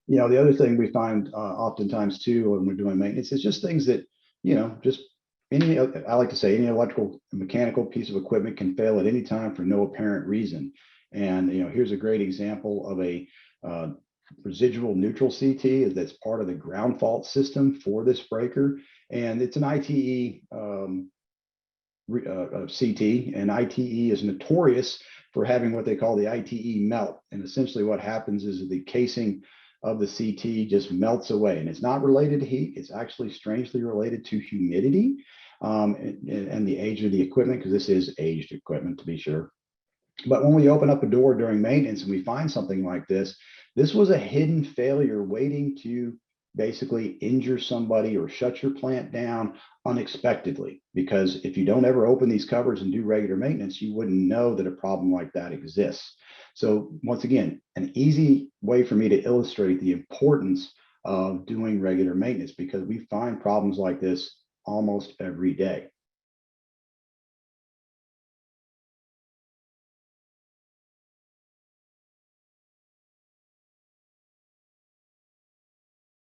The other thing we find oftentimes too when we're doing maintenance is just things that, just I like to say any electrical mechanical piece of equipment can fail at any time for no apparent reason. And, here's a great example of a uh, residual neutral CT that's part of the ground fault system for this breaker. And it's an ITE CT, and ITE is notorious for having what they call the ITE melt. And essentially, what happens is the casing of the CT just melts away, and it's not related to heat. It's actually strangely related to humidity and the age of the equipment, because this is aged equipment to be sure. But when we open up a door during maintenance and we find something like this was a hidden failure waiting to basically injure somebody or shut your plant down unexpectedly. Because if you don't ever open these covers and do regular maintenance, you wouldn't know that a problem like that exists. So once again, an easy way for me to illustrate the importance of doing regular maintenance, because we find problems like this almost every day.